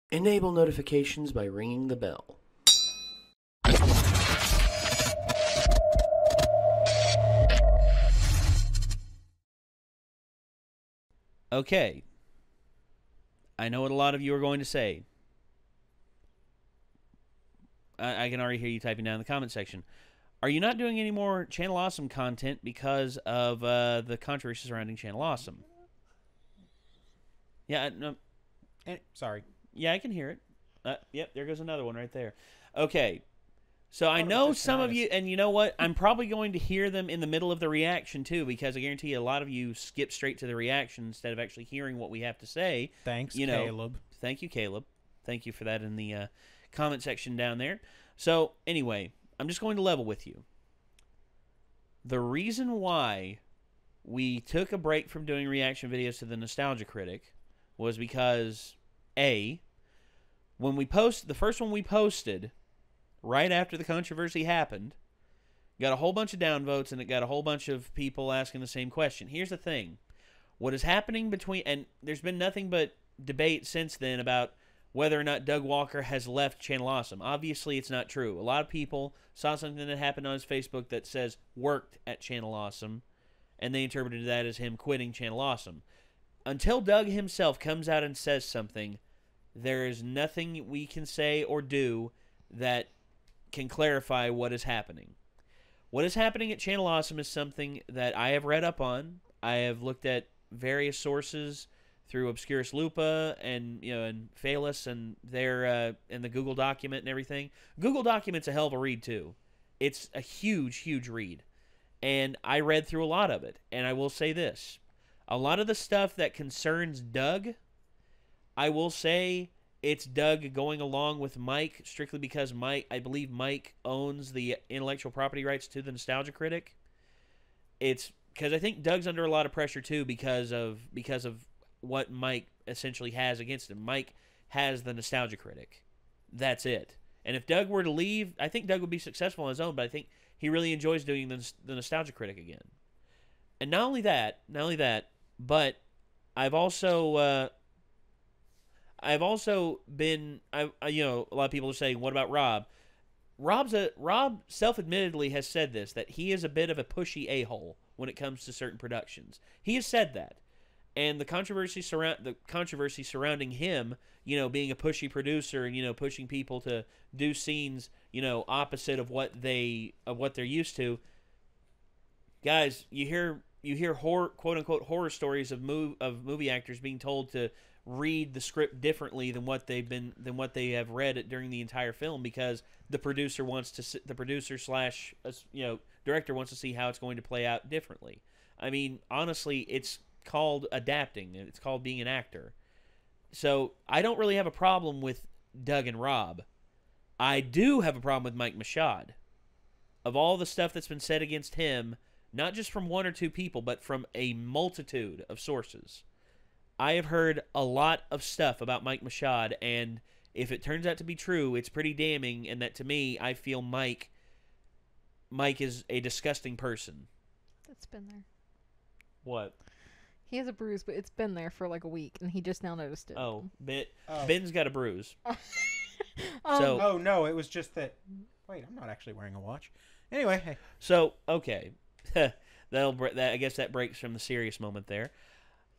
Enable notifications by ringing the bell. Okay. I know what a lot of you are going to say. I can already hear you typing down in the comment section. Are you not doing any more Channel Awesome content because of the controversy surrounding Channel Awesome? Yeah, no. Sorry. Yeah, I can hear it. Yep, there goes another one right there. Okay. So I know some of you, and you know what? I'm probably going to hear them in the middle of the reaction, too, because I guarantee you a lot of you skip straight to the reaction instead of actually hearing what we have to say. Thanks, Caleb. Thank you, Caleb. Thank you for that in the comment section down there. So, anyway, I'm just going to level with you. The reason why we took a break from doing reaction videos to the Nostalgia Critic was because, A, when we the first one we posted right after the controversy happened, got a whole bunch of downvotes, and it got a whole bunch of people asking the same question. Here's the thing. What is happening between... And there's been nothing but debate since then about whether or not Doug Walker has left Channel Awesome. Obviously, it's not true. A lot of people saw something that happened on his Facebook that says worked at Channel Awesome, and they interpreted that as him quitting Channel Awesome. Until Doug himself comes out and says something, there is nothing we can say or do that can clarify what is happening. What is happening at Channel Awesome is something that I have read up on. I have looked at various sources through Obscurus Lupa and and Fahnholz and their and the Google document and everything. Google document's a hell of a read too. It's a huge, huge read, and I read through a lot of it. And I will say this: a lot of the stuff that concerns Doug, I will say it's Doug going along with Mike strictly because I believe Mike owns the intellectual property rights to the Nostalgia Critic. It's because I think Doug's under a lot of pressure too because of what Mike essentially has against him. Mike has the Nostalgia Critic. That's it. And if Doug were to leave, I think Doug would be successful on his own, but I think he really enjoys doing the Nostalgia Critic again. And not only that, but I've also been, a lot of people are saying, what about Rob? Rob self-admittedly has said this, that he is a bit of a pushy a-hole when it comes to certain productions. He has said that. And the controversy surrounding him, being a pushy producer and pushing people to do scenes, opposite of what they're used to. Guys, you hear horror, quote unquote horror stories of movie actors being told to read the script differently than what they have read during the entire film because the producer slash director wants to see how it's going to play out differently. I mean, honestly, it's called adapting. It's called being an actor. So I don't really have a problem with Doug and Rob. I do have a problem with Mike Machad. Of all the stuff that's been said against him, not just from one or two people, but from a multitude of sources, I have heard a lot of stuff about Mike Machad, and if it turns out to be true, it's pretty damning, and that to me, I feel Mike is a disgusting person. That's been there. What? He has a bruise, but it's been there for like a week, and he just now noticed it. Oh, Ben's got a bruise. Oh, no, it was just that... Wait, I'm not actually wearing a watch. Anyway, hey. So, okay. I guess that breaks from the serious moment there.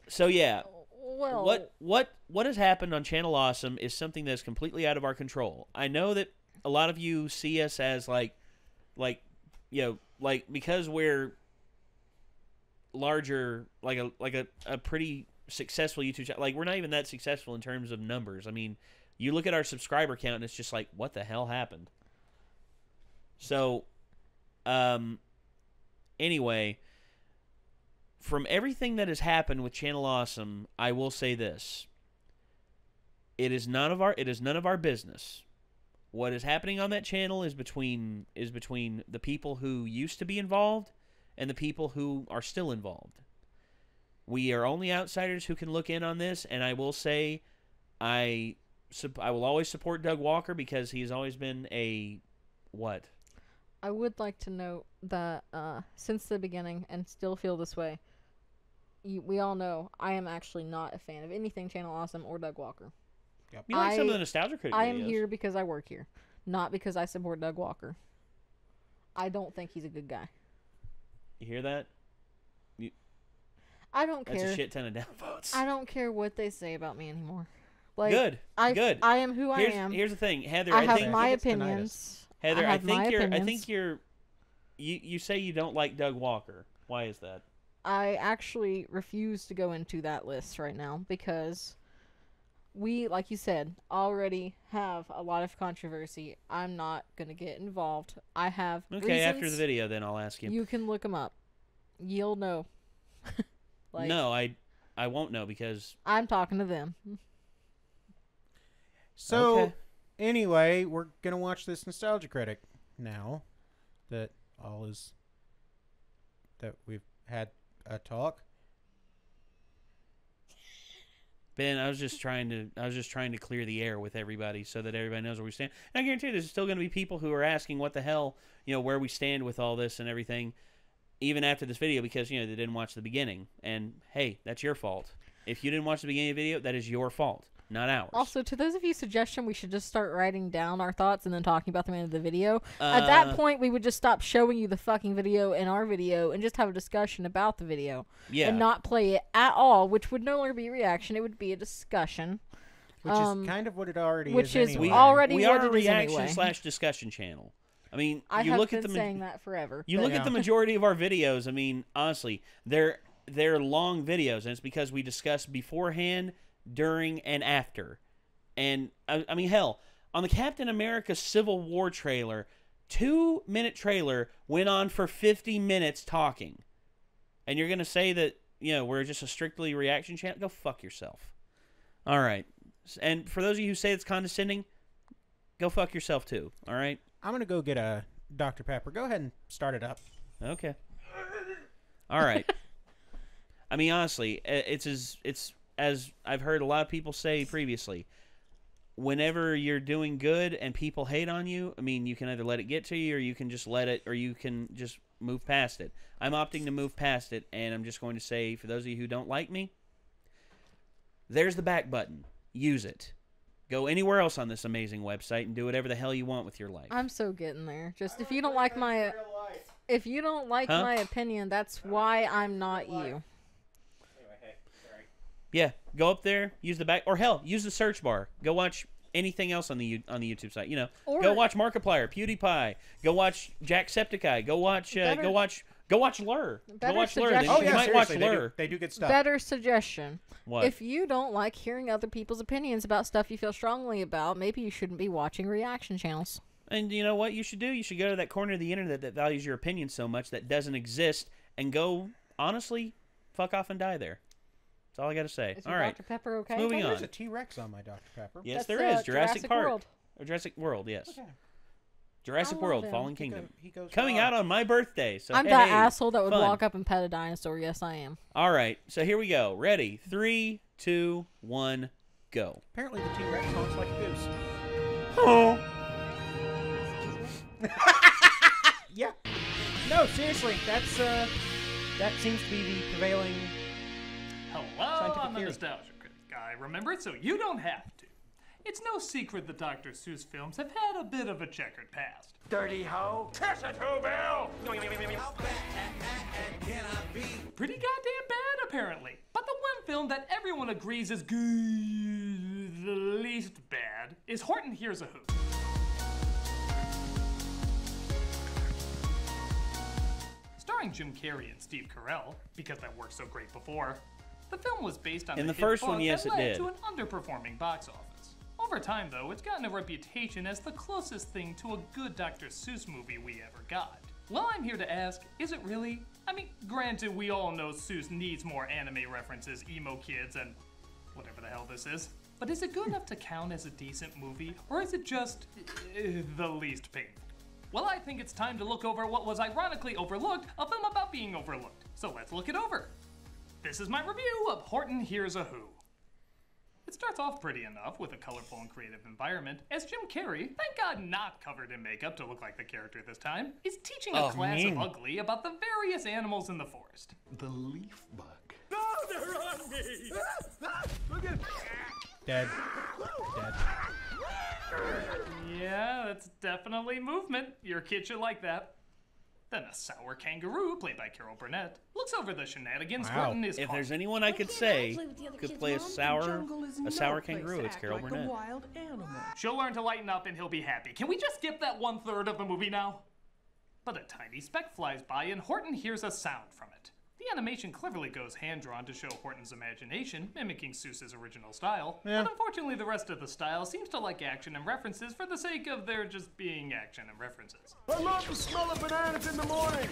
So, yeah. Well... What has happened on Channel Awesome is something that's completely out of our control. I know that a lot of you see us as because we're larger, like a pretty successful YouTube channel. Like, we're not even that successful in terms of numbers. I mean, you look at our subscriber count and it's just like, what the hell happened? So, anyway, from everything that has happened with Channel Awesome, I will say this: it is none of our business. What is happening on that channel is between the people who used to be involved and the people who are still involved. We are only outsiders who can look in on this, and I will say I will always support Doug Walker because he has always been a what? I would like to note that since the beginning, and still feel this way, we all know I am actually not a fan of anything Channel Awesome or Doug Walker. Yep. You like some of the Nostalgia Critic videos. I am here because I work here, not because I support Doug Walker. I don't think he's a good guy. You hear that? I don't care. That's a shit ton of downvotes. I don't care what they say about me anymore. Like, Good. Good. I am who I am. Here's the thing, Heather. I have think, my it's opinions. Heather, I think you're. You say you don't like Doug Walker. Why is that? I actually refuse to go into that list right now because we, like you said, already have a lot of controversy. I'm not going to get involved. I have Okay, reasons. after the video, then I'll ask you. You can look them up. You'll know. No, I won't know because... I'm talking to them. So, anyway, we're going to watch this Nostalgia Critic now that we've had a talk. Ben, I was just trying to clear the air with everybody so that everybody knows where we stand. And I guarantee you there's still going to be people who are asking what the hell, where we stand with all this and everything, even after this video because, they didn't watch the beginning. And, hey, that's your fault. If you didn't watch the beginning of the video, that is your fault, not ours. Also, to those of you suggesting we should just start writing down our thoughts and then talking about them in the video, at that point, we would just stop showing you the fucking video in our video and just have a discussion about the video. Yeah. And not play it at all, which would no longer be a reaction. It would be a discussion. Which is kind of what it already which is is anyway. already we what are it a is anyway. reaction/discussion channel. I mean, I you have look been at saying that forever. You look at the majority of our videos. I mean, honestly, they're long videos, and it's because we discuss beforehand, during, and after. And I mean, hell, on the Captain America Civil War trailer, 2-minute trailer went on for 50 minutes talking, and you're gonna say that we're just a strictly reaction channel? Go fuck yourself. All right, and for those of you who say it's condescending, go fuck yourself too. All right. I'm gonna go get a Dr. Pepper. Go ahead and start it up. Okay. All right. I mean, honestly, it's as I've heard a lot of people say previously. Whenever you're doing good and people hate on you, I mean, you can either let it get to you, or you can just let it, or you can just move past it. I'm opting to move past it, and I'm just going to say, for those of you who don't like me, there's the back button. Use it. Go anywhere else on this amazing website and do whatever the hell you want with your life. I'm so getting there. Just if you don't like my my opinion, that's why I'm not you. Yeah, go up there, use the back, or hell, use the search bar. Go watch anything else on the YouTube site. Go watch Markiplier, PewDiePie. Go watch Jacksepticeye. Go watch Lur. Go watch Lur. Oh yeah, you might watch Lur. They do good stuff. Better suggestion. What? If you don't like hearing other people's opinions about stuff you feel strongly about, maybe you shouldn't be watching reaction channels. And you know what you should do? You should go to that corner of the internet that values your opinion so much that doesn't exist, and go, honestly, fuck off and die there. That's all I got to say. Is all your right. Dr. Pepper okay? Moving on. There's a T-Rex on my Dr. Pepper. Yes, That's, there is. Jurassic Park. World. Or Jurassic World, yes. Okay. Jurassic I World, love him. Fallen Kingdom. He goes Coming raw. out on my birthday. So I'm hey, that asshole that would fun. walk up and pet a dinosaur. Yes, I am. All right, so here we go. Ready? 3, 2, 1, go. Apparently the T-Rex honks like a goose. Oh. Yeah. No, seriously, that seems to be the prevailing. Hello, scientific I'm the theory. Nostalgia Critic. I remember it so you don't have to. It's no secret that Dr. Seuss films have had a bit of a checkered past. Dirty hoe. Curse it, who, Bill? Pretty goddamn bad, apparently. But the one film that everyone agrees is good, the least bad, is Horton Hears a Who. Starring Jim Carrey and Steve Carell, because that worked so great before, the film was based on In the the hit first book one, yes, that it led did. to an underperforming box office. Over time, though, it's gotten a reputation as the closest thing to a good Dr. Seuss movie we ever got. Well, I'm here to ask, is it really? I mean, granted, we all know Seuss needs more anime references, emo kids, and whatever the hell this is. But is it good enough to count as a decent movie, or is it just the least painful? Well, I think it's time to look over what was ironically overlooked, a film about being overlooked. So let's look it over. This is my review of Horton Hears a Who. It starts off pretty enough with a colorful and creative environment, as Jim Carrey, thank God not covered in makeup to look like the character this time, is teaching a class of ugly about the various animals in the forest. The leaf bug. No, they're on me! Look at Dead. Dead. Yeah, that's definitely movement. Your kid should like that. Then a sour kangaroo, played by Carol Burnett, looks over the shenanigans. Wow. Horton is If caught. there's anyone I could say could play a sour kangaroo, it's Carol Burnett. She'll learn to lighten up and he'll be happy. Can we just skip that 1/3 of the movie now? But a tiny speck flies by and Horton hears a sound from it. The animation cleverly goes hand-drawn to show Horton's imagination, mimicking Seuss's original style. Yeah. But unfortunately, the rest of the style seems to like action and references for the sake of there just being action and references. I love the smell of bananas in the morning.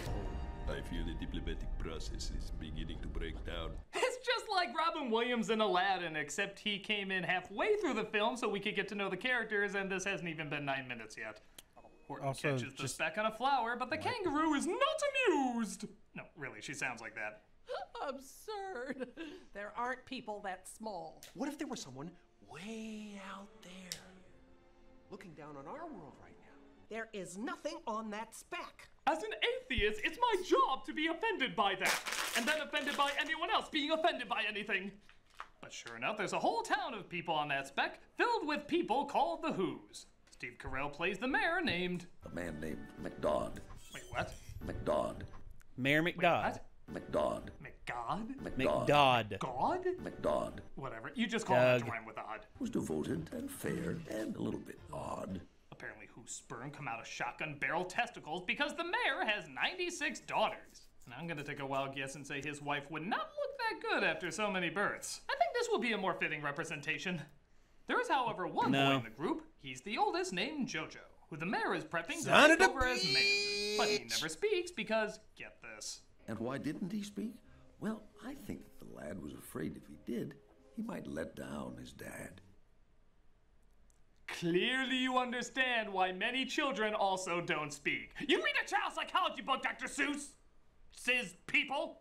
I feel the diplomatic process is beginning to break down. It's just like Robin Williams in Aladdin, except he came in halfway through the film so we could get to know the characters, and this hasn't even been 9 minutes yet. Horton Also, catches the just- speck on a flower, but the kangaroo is not amused. No, really, she sounds like that. Absurd. There aren't people that small. What if there was someone way out there looking down on our world right now? There is nothing on that speck. As an atheist, it's my job to be offended by that, and then offended by anyone else being offended by anything. But sure enough, there's a whole town of people on that speck, filled with people called the Who's. Steve Carell plays the mayor named... A man named McDodd. Wait, what? McDodd. Mayor Wait, McDodd. what? McDodd. McGod? McDodd. God? McDodd Whatever. You just call him Doug. to rhyme with odd. was devoted and fair and a little bit odd. Apparently Who's sperm come out of shotgun barrel testicles because the mayor has 96 daughters. And I'm gonna take a wild guess and say his wife would not look that good after so many births. I think this will be a more fitting representation. There is, however, one boy in the group. He's the oldest, named Jojo, who the mayor is prepping to take over as mayor. But he never speaks because, get this. And why didn't he speak? Well, I think that the lad was afraid if he did, he might let down his dad. Clearly you understand why many children also don't speak. You read a child psychology book, Dr. Seuss! Says people!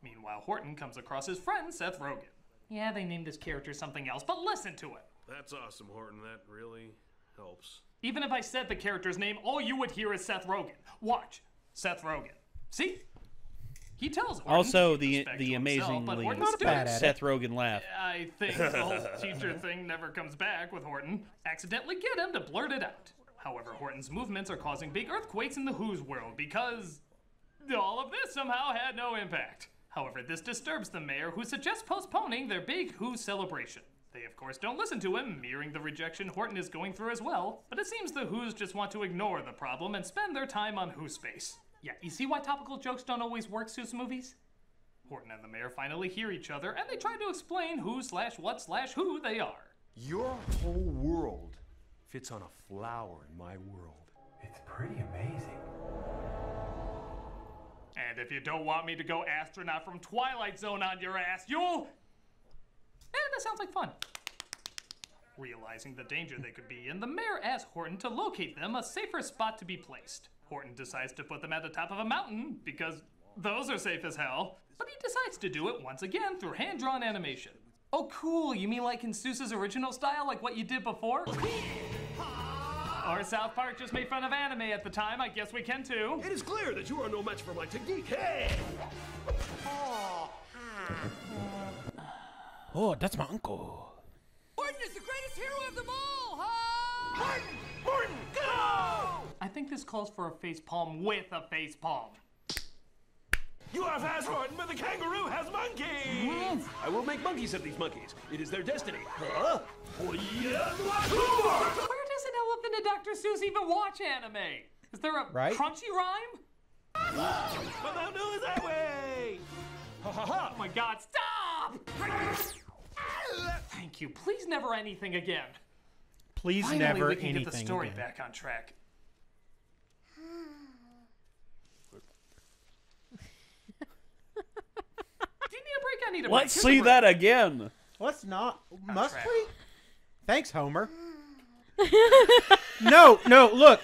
Meanwhile, Horton comes across his friend, Seth Rogen. Yeah, they named his character something else, but listen to him. That's awesome, Horton. That really helps. Even if I said the character's name, all you would hear is Seth Rogen. Watch. Seth Rogen. See? He tells Horton Also, to keep respect the to himself, but amazingly Horton's Not bad students- at it. Seth Rogen laugh. I think the whole teacher thing never comes back with Horton. Accidentally get him to blurt it out. However, Horton's movements are causing big earthquakes in the Who's world because all of this somehow had no impact. However, this disturbs the mayor, who suggests postponing their big Who celebration. They, of course, don't listen to him, mirroring the rejection Horton is going through as well. But it seems the Who's just want to ignore the problem and spend their time on Who space. Yeah, you see why topical jokes don't always work, Seuss movies? Horton and the mayor finally hear each other, and they try to explain who/what/who they are. Your whole world fits on a flower in my world. It's pretty amazing. And if you don't want me to go astronaut from Twilight Zone on your ass, you'll... that sounds like fun. Realizing the danger they could be in, the mayor asks Horton to locate them a safer spot to be placed. Horton decides to put them at the top of a mountain, because those are safe as hell. But he decides to do it once again through hand-drawn animation. Oh cool, you mean like in Seuss's original style, like what you did before? Or South Park just made fun of anime at the time, I guess we can too. It is clear that you are no match for my technique. Hey! Oh, that's my uncle. Horton is the greatest hero of them all, huh? Horton, go! I think this calls for a facepalm with a facepalm. You are fast, Horton, but the kangaroo has monkeys! I will make monkeys of these monkeys. It is their destiny. Huh? Where does an elephant and Dr. Seuss even watch anime? Is there a Right? crunchy rhyme? But thou knowest that way! Ha ha ha! Oh my god, stop! Thank you. Please never anything again. Please Finally, never we can anything get the story again. back on track. Do you need a break? I need a break. Let's Here's see a break. that again. Let's not. Must track. we? Thanks, Homer. No, look.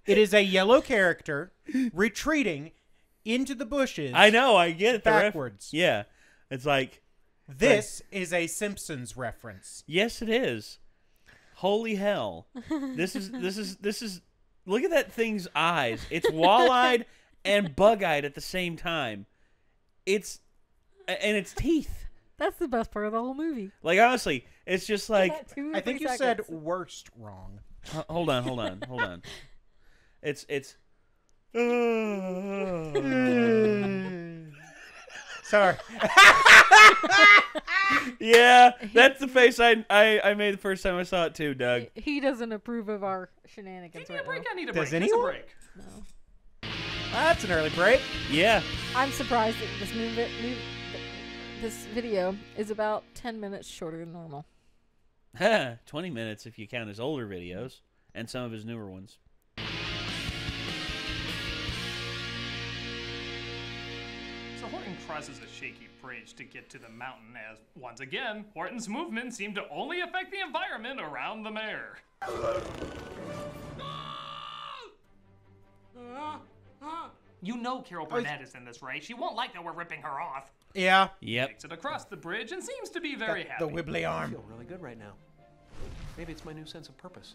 It is a yellow character retreating into the bushes. I know, I get it. the ref- Backwards. Yeah. It's like, This is a Simpsons reference. yes, it is. Holy hell. This is, look at that thing's eyes. It's wall-eyed and bug-eyed at the same time. And its teeth. That's the best part of the whole movie. Like, honestly, it's just like... I think you said worst wrong. Hold on. It's... Sorry. Yeah, that's the face I made the first time I saw it too, Doug. He doesn't approve of our shenanigans. Give me a break. I need a Does break. anyone? It's a break. No. That's an early break. Yeah. I'm surprised that this video is about 10 minutes shorter than normal. 20 minutes if you count his older videos and some of his newer ones. So Horton crosses a shaky bridge to get to the mountain as, once again, Horton's movements seem to only affect the environment around the mare. You know Carol Burnett is in this, right? She won't like that we're ripping her off. Yeah. Yep. Makes it across the bridge and seems to be very happy. The wibbly I arm. feel really good right now. Maybe it's my new sense of purpose.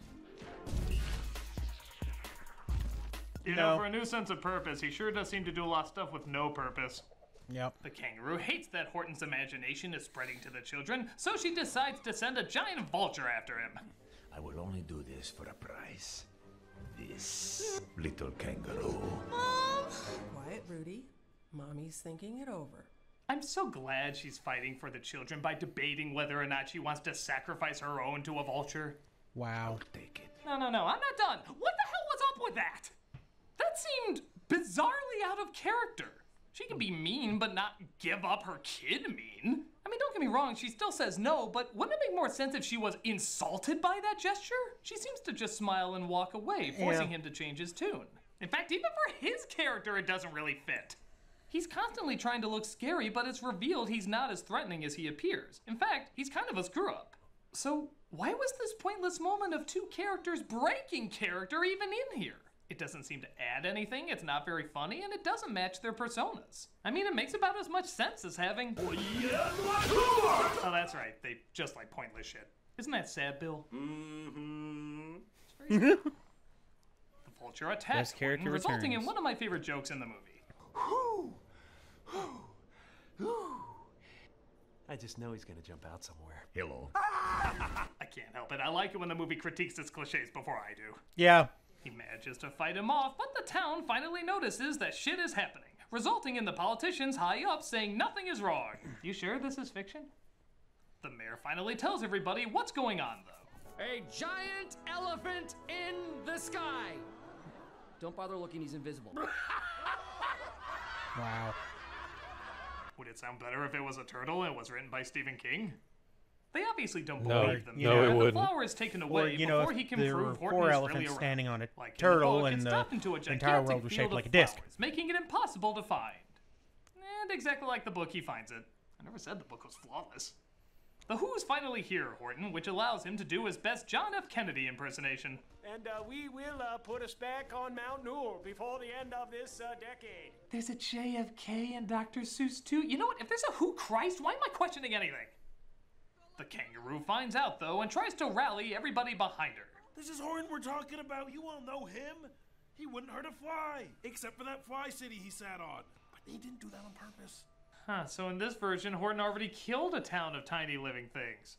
You know, for a new sense of purpose, he sure does seem to do a lot of stuff with no purpose. Yep. The kangaroo hates that Horton's imagination is spreading to the children, so she decides to send a giant vulture after him. I will only do this for a price. This little kangaroo. Mom! Quiet, Rudy. Mommy's thinking it over. I'm so glad she's fighting for the children by debating whether or not she wants to sacrifice her own to a vulture. Wow. Take it. No, I'm not done. What the hell was up with that? That seemed bizarrely out of character. She can be mean, but not give up her kid mean. I mean, don't get me wrong, she still says no, but wouldn't it make more sense if she was insulted by that gesture? She seems to just smile and walk away, forcing him to change his tune. In fact, even for his character, it doesn't really fit. He's constantly trying to look scary, but it's revealed he's not as threatening as he appears. In fact, he's kind of a screw-up. So why was this pointless moment of two characters breaking character even in here? It doesn't seem to add anything, it's not very funny, and it doesn't match their personas. I mean, it makes about as much sense as having... Oh, that's right, they just like pointless shit. Isn't that sad, Bill? Mm-hmm. It's very sad. The vulture attacks Horton, resulting in one of my favorite jokes in the movie. I just know he's gonna jump out somewhere. Hello. I can't help it, I like it when the movie critiques its cliches before I do. Yeah. He manages to fight him off, but the town finally notices that shit is happening, resulting in the politicians high up saying nothing is wrong. You sure this is fiction? The mayor finally tells everybody what's going on, though. A giant elephant in the sky. Don't bother looking, he's invisible. Wow. Would it sound better if it was a turtle and was written by Stephen King? They obviously don't No, believe them. no, it and wouldn't. the flower is taken away before he can there were prove Horton four is elephants really around. standing on a Like turtle in the book, and it's the stuffed into a entire gigantic world was shaped field like a of disc. flowers, making it impossible to find. And exactly like the book, he finds it. I never said the book was flawless. The Who's finally here, Horton, which allows him to do his best John F. Kennedy impersonation. And we will put us back on Mount Newell before the end of this decade. There's a JFK in Dr. Seuss too. You know what? If there's a Who Christ, why am I questioning anything? The kangaroo finds out, though, and tries to rally everybody behind her. This is Horton we're talking about. You all know him. He wouldn't hurt a fly, except for that fly city he sat on. But he didn't do that on purpose. Huh, so in this version, Horton already killed a town of tiny living things.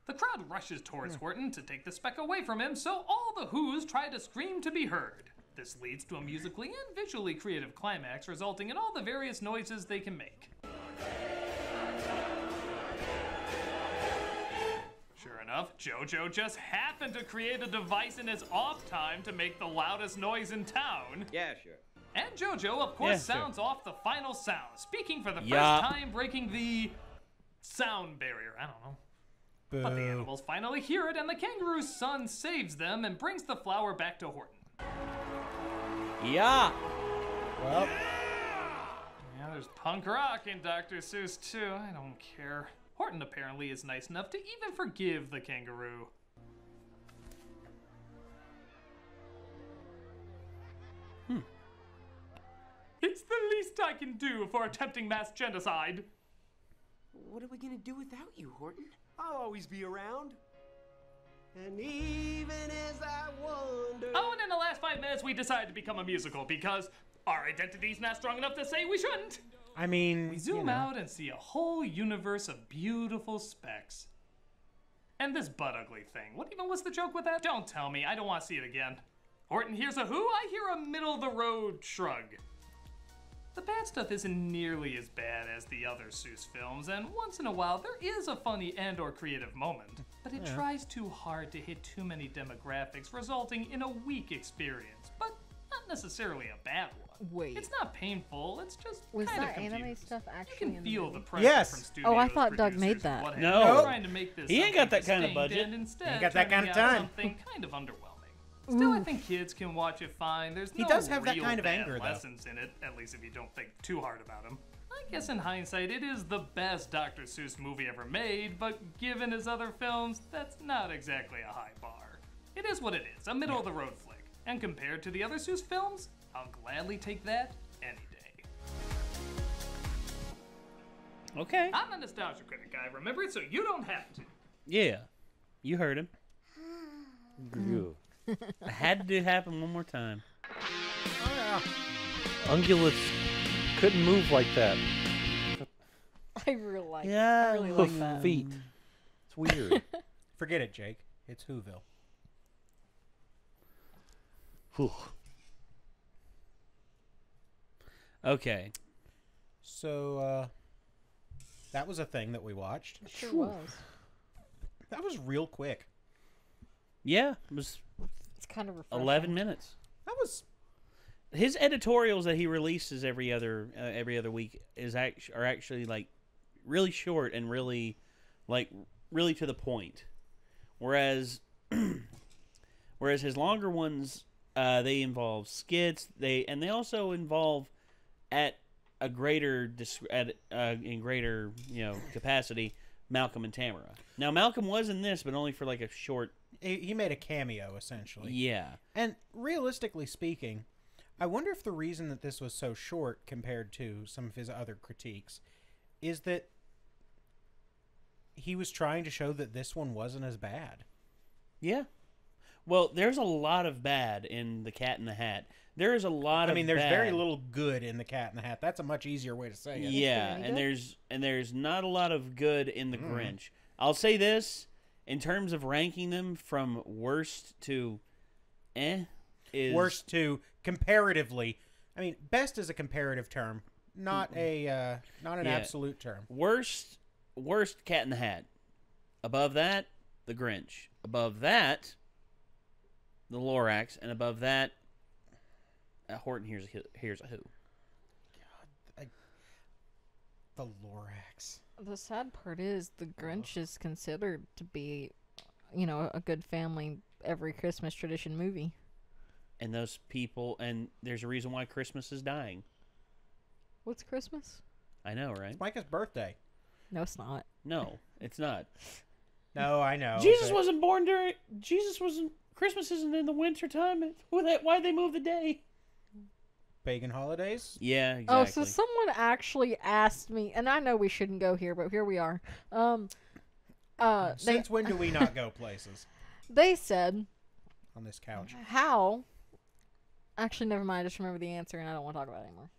The crowd rushes towards Horton to take the speck away from him, so all the Who's try to scream to be heard. This leads to a musically and visually creative climax, resulting in all the various noises they can make. Sure enough, JoJo just happened to create a device in his off time to make the loudest noise in town. Yeah, sure. And JoJo, of course, sounds off the final sound, speaking for the first time, breaking the sound barrier. I don't know. Boo. But the animals finally hear it, and the kangaroo's son saves them and brings the flower back to Horton. Yeah. Well. Yeah, there's punk rock in Dr. Seuss, too. I don't care. Horton apparently is nice enough to even forgive the kangaroo. It's the least I can do for attempting mass genocide. What are we gonna do without you, Horton? I'll always be around. And even as I wonder... Oh, and in the last 5 minutes, we decided to become a musical because our identity's not strong enough to say we shouldn't. I mean, we zoom out and see a whole universe of beautiful specks. And this butt ugly thing. What even was the joke with that? Don't tell me. I don't want to see it again. Horton hears a who? I hear a middle-of-the-road shrug. The bad stuff isn't nearly as bad as the other Seuss films, and once in a while there is a funny and or creative moment, but it tries too hard to hit too many demographics, resulting in a weak experience, but not necessarily a bad one. Wait. It's not painful, it's just Was kind of that confused. anime stuff actually You in can the feel movie? the pressure Yes. from studios, Oh, I thought Doug producers, made and that. what have No. you, trying to make this He ain't got that kind of something budget. distinct and instead Ain't got that kind turning of out time. Something kind of underwhelming. Still, I think kids can watch it fine. There's He no does have that real kind of bad anger, though. lessons in it, at least if you don't think too hard about them. I guess in hindsight, it is the best Dr. Seuss movie ever made, but given his other films, that's not exactly a high bar. It is what it is, a middle-of-the-road flick. And compared to the other Seuss films, I'll gladly take that any day. Okay. I'm a nostalgia critic, guy, remember it, so you don't have to. Yeah. You heard him. I had to happen one more time. Ungulates couldn't move like that. I really like Yeah, I really like that. Feet. It's weird. Forget it, Jake. It's Whoville. Okay. So, that was a thing that we watched. It sure was. That was real quick. Yeah, it was It's kind of refreshing. 11 minutes. That was... His editorials that he releases every other week are actually like really short and really to the point. Whereas his longer ones they involve skits, they also involve at a greater in greater capacity Malcolm and Tamara. Now Malcolm was in this, but only for like a short. He made a cameo essentially. Yeah. And realistically speaking, I wonder if the reason that this was so short compared to some of his other critiques is that he was trying to show that this one wasn't as bad. Yeah. Well, there's a lot of bad in The Cat in the Hat. There is a lot of there's bad. very little good in The Cat in the Hat. That's a much easier way to say it. Yeah, and there's not a lot of good in The Grinch. I'll say this, in terms of ranking them from worst to is worst to comparatively. I mean, best is a comparative term, not an absolute term. Worst Cat in the Hat. Above that, The Grinch. Above that, The Lorax, and above that, Horton Hears a Who. God, the Lorax. The sad part is the Grinch is considered to be, a good family every Christmas tradition movie. And those people, and there's a reason why Christmas is dying. What's Christmas? I know, right? It's Micah's birthday. No, it's not. No, it's not. No, I know. Jesus wasn't born during. Christmas isn't in the winter time. Why'd they move the day? Pagan holidays? Yeah, exactly. Oh, so someone actually asked me, and I know we shouldn't go here, but here we are. Since when do we not go places? They said on this couch. How? Actually, never mind. I just remember the answer, and I don't want to talk about it anymore.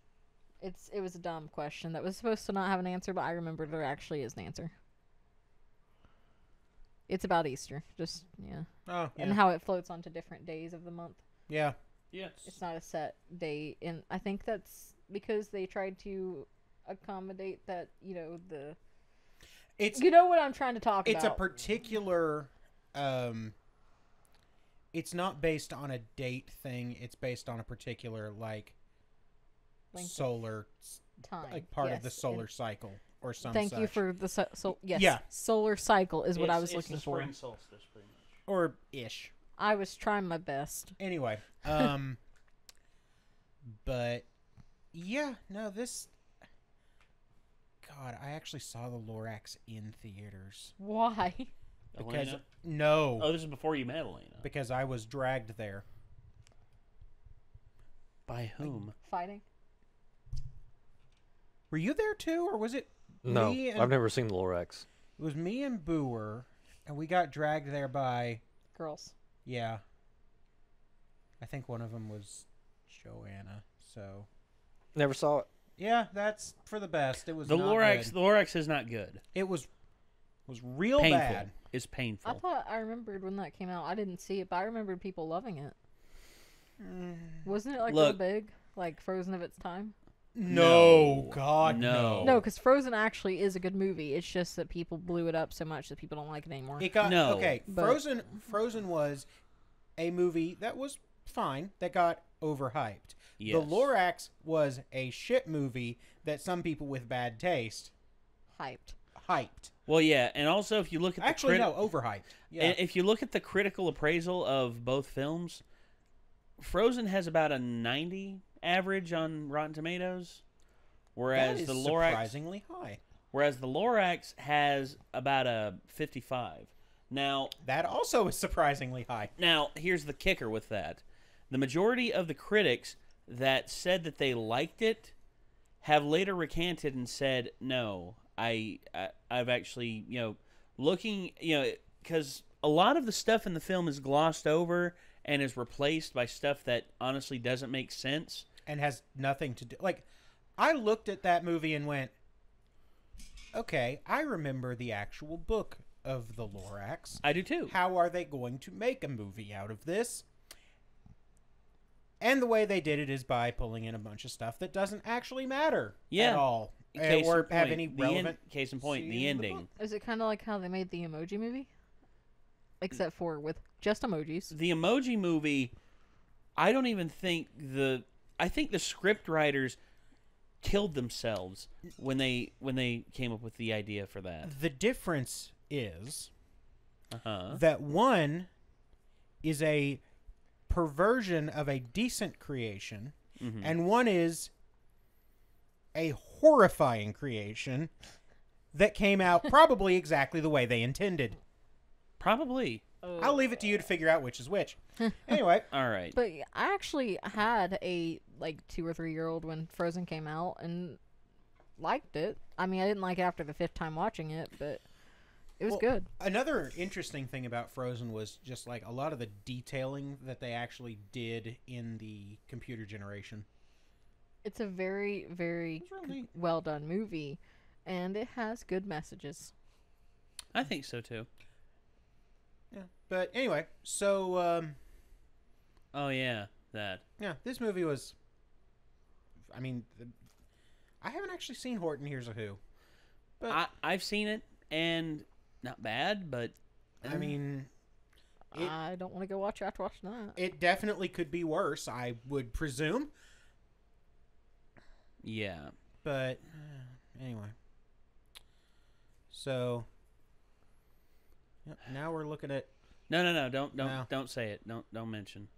It was a dumb question that was supposed to not have an answer, but I remembered there actually is an answer. It's about Easter, just Oh, yeah. and how it floats onto different days of the month. Yeah. Yes. It's not a set date, and I think that's because they tried to accommodate that. It's what I'm trying to talk about. It's a particular. It's not based on a date thing. It's based on a particular solar time, part of the solar cycle or something. Thank you for the yes. Yeah. Solar cycle is what I was looking for. Spring solstice, pretty much. Or ish. I was trying my best. Anyway, but yeah, no, this. God, I actually saw the Lorax in theaters. Why? Because Elena? no. Oh, this is before you met Elena. Because I was dragged there. By whom? Fighting. Were you there too, or was it? No, me and, I've never seen the Lorax. It was me and Booer, and we got dragged there by girls. Yeah. I think one of them was Joanna. So. Never saw it. Yeah, that's for the best. It was The not Lorax. good. The Lorax is not good. It was real Painful. bad. It's painful. I thought I remembered when that came out. I didn't see it, but I remembered people loving it. Wasn't it like real Look. big, like Frozen of its time? No, God, no. No, because Frozen actually is a good movie. It's just that people blew it up so much that people don't like it anymore. It got okay. But- Frozen was a movie that was fine that got overhyped. Yes. The Lorax was a shit movie that some people with bad taste hyped. Well, yeah, and also if you look at the overhyped. Yeah. And if you look at the critical appraisal of both films, Frozen has about a 90 average on Rotten Tomatoes, whereas That is the Lorax surprisingly high. Whereas the Lorax has about a 55. Now that also is surprisingly high. Now here's the kicker with that: the majority of the critics that said that they liked it have later recanted and said, "No, I've actually, looking, because a lot of the stuff in the film is glossed over and is replaced by stuff that honestly doesn't make sense and has nothing to do. Like, I looked at that movie and went, okay, I remember the actual book of the Lorax. I do too. How are they going to make a movie out of this? And the way they did it is by pulling in a bunch of stuff that doesn't actually matter at all. Or have any relevant... Case in point, the ending. Is it kind of like how they made the Emoji Movie? Except for with just emojis. The Emoji Movie, I don't even think I think the script writers killed themselves when they came up with the idea for that. The difference is Uh-huh. that one is a perversion of a decent creation, Mhm. and one is a horrifying creation that came out probably exactly the way they intended. Probably. I'll leave it to you to figure out which is which. Anyway. All right. But I actually had a 2 or 3 year old when Frozen came out and liked it. I mean, I didn't like it after the 5th time watching it, but it was good. Another interesting thing about Frozen was just like a lot of the detailing that they actually did in the computer generation. It's a very, very well done movie, and it has good messages. I think so too. Yeah. But anyway, so oh yeah, that. Yeah, this movie was, I mean, I haven't actually seen Horton Hears a Who. But I've seen it, and not bad, but I mean, I don't want to go watch it after watching that. It definitely could be worse, I would presume. Yeah. But anyway. So yep, now we're looking at No, don't say it. Don't mention.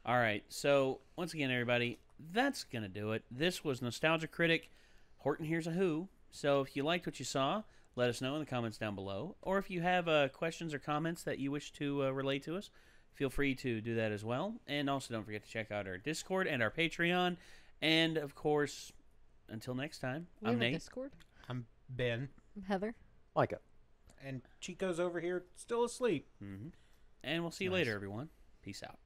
All right. So, once again everybody, that's going to do it. This was Nostalgia Critic Horton Hears a Who. So, if you liked what you saw, let us know in the comments down below. Or if you have questions or comments that you wish to relay to us, feel free to do that as well. And also don't forget to check out our Discord and our Patreon. And, of course, until next time, I'm Nate. Discord? I'm Ben. I'm Heather. Micah. And Chico's over here still asleep. Mm-hmm. And we'll see you later, everyone. Peace out.